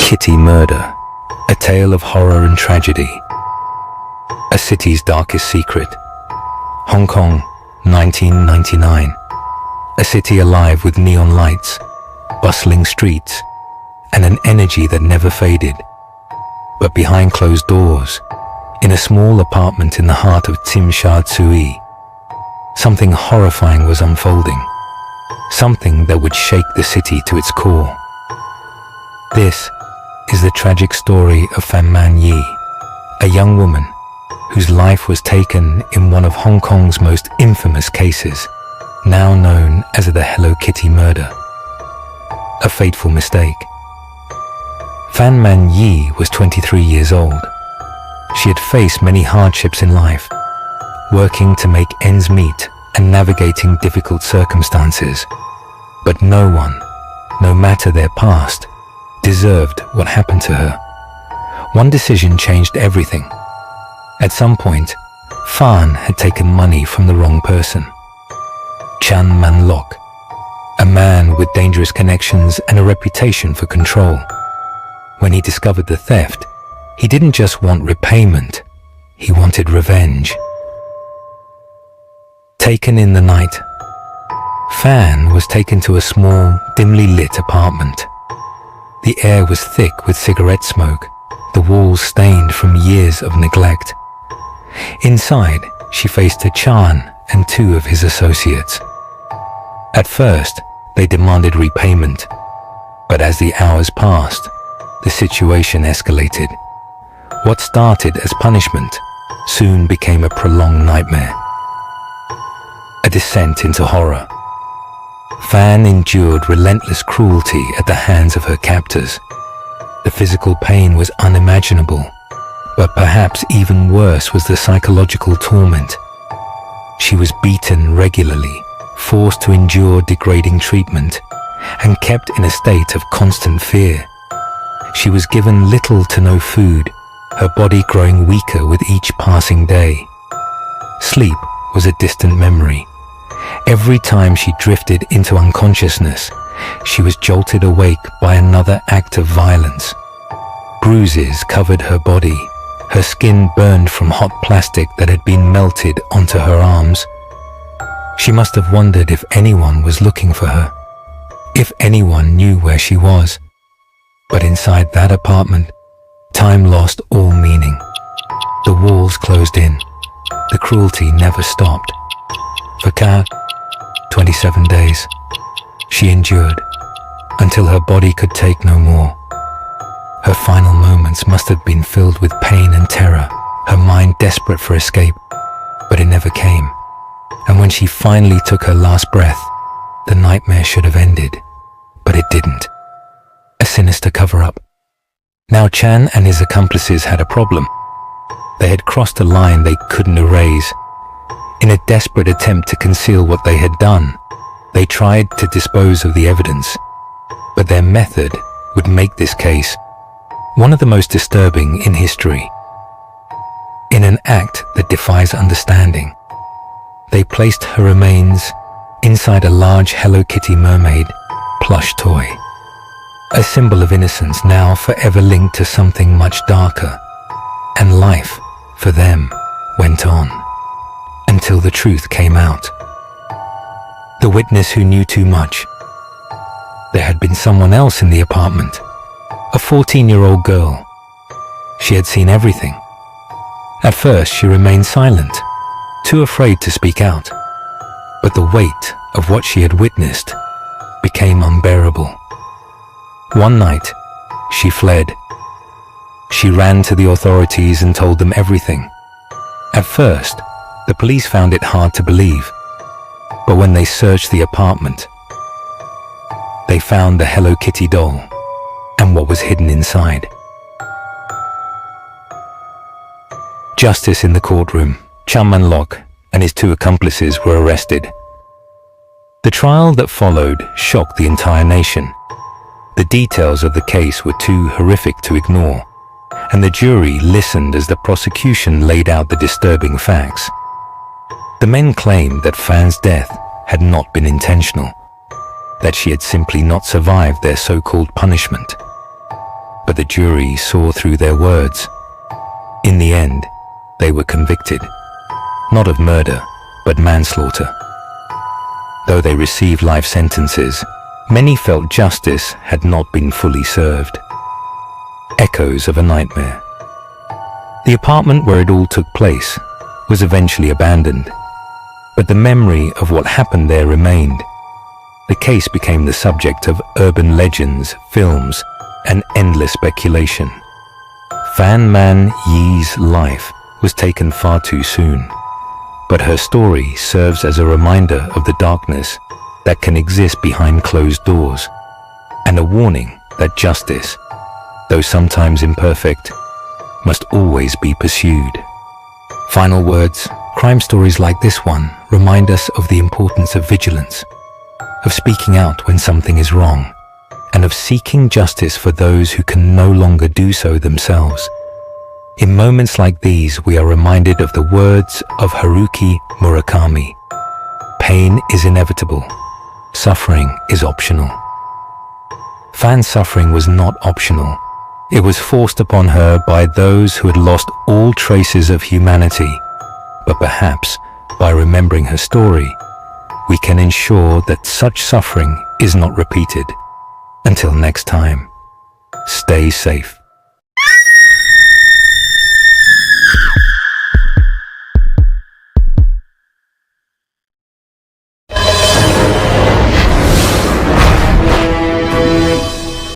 Kitty Murder, a tale of horror and tragedy. A city's darkest secret. Hong Kong, 1999. A city alive with neon lights, bustling streets, and an energy that never faded. But behind closed doors, in a small apartment in the heart of Tsui, something horrifying was unfolding. Something that would shake the city to its core. This is the tragic story of Fan Man Yi, a young woman whose life was taken in one of Hong Kong's most infamous cases, now known as the Hello Kitty murder. A fateful mistake. Fan Man Yi was 23 years old. She had faced many hardships in life, working to make ends meet and navigating difficult circumstances. But no one, no matter their past, deserved what happened to her. One decision changed everything. At some point, Fan had taken money from the wrong person. Chan Man Lok, a man with dangerous connections and a reputation for control. When he discovered the theft, he didn't just want repayment, he wanted revenge. Taken in the night, Fan was taken to a small, dimly lit apartment. The air was thick with cigarette smoke, the walls stained from years of neglect. Inside, she faced Chan and two of his associates. At first, they demanded repayment, but as the hours passed, the situation escalated. What started as punishment soon became a prolonged nightmare. A descent into horror. Fan endured relentless cruelty at the hands of her captors. The physical pain was unimaginable, but perhaps even worse was the psychological torment. She was beaten regularly, forced to endure degrading treatment, and kept in a state of constant fear. She was given little to no food, her body growing weaker with each passing day. Sleep was a distant memory. Every time she drifted into unconsciousness, she was jolted awake by another act of violence. Bruises covered her body, her skin burned from hot plastic that had been melted onto her arms. She must have wondered if anyone was looking for her, if anyone knew where she was. But inside that apartment, time lost all meaning. The walls closed in. The cruelty never stopped. For 27 days, she endured until her body could take no more. Her final moments must have been filled with pain and terror, her mind desperate for escape, but it never came. And when she finally took her last breath, the nightmare should have ended, but it didn't. A sinister cover-up. Now Chan and his accomplices had a problem. They had crossed a line they couldn't erase. In a desperate attempt to conceal what they had done, they tried to dispose of the evidence. But their method would make this case one of the most disturbing in history. In an act that defies understanding, they placed her remains inside a large Hello Kitty mermaid plush toy. A symbol of innocence now forever linked to something much darker. And life, for them, went on. Until the truth came out. The witness who knew too much. There had been someone else in the apartment, a 14-year-old girl. She had seen everything. At first, she remained silent, too afraid to speak out. But the weight of what she had witnessed became unbearable. One night, she fled. She ran to the authorities and told them everything. At first, the police found it hard to believe, but when they searched the apartment, they found the Hello Kitty doll and what was hidden inside. Justice in the courtroom. Chan Man Lok and his two accomplices were arrested. The trial that followed shocked the entire nation. The details of the case were too horrific to ignore, and the jury listened as the prosecution laid out the disturbing facts. The men claimed that Fan's death had not been intentional, that she had simply not survived their so-called punishment. but the jury saw through their words. In the end, they were convicted, not of murder, but manslaughter. Though they received life sentences, many felt justice had not been fully served. Echoes of a nightmare. The apartment where it all took place was eventually abandoned, but the memory of what happened there remained. The case became the subject of urban legends, films, and endless speculation. Fan Man Yi's life was taken far too soon, but her story serves as a reminder of the darkness that can exist behind closed doors, and a warning that justice, though sometimes imperfect, must always be pursued. Final words. Crime stories like this one remind us of the importance of vigilance, of speaking out when something is wrong, and of seeking justice for those who can no longer do so themselves. In moments like these, we are reminded of the words of Haruki Murakami. Pain is inevitable. Suffering is optional. Fan's suffering was not optional. It was forced upon her by those who had lost all traces of humanity. But perhaps, by remembering her story, we can ensure that such suffering is not repeated. Until next time, stay safe.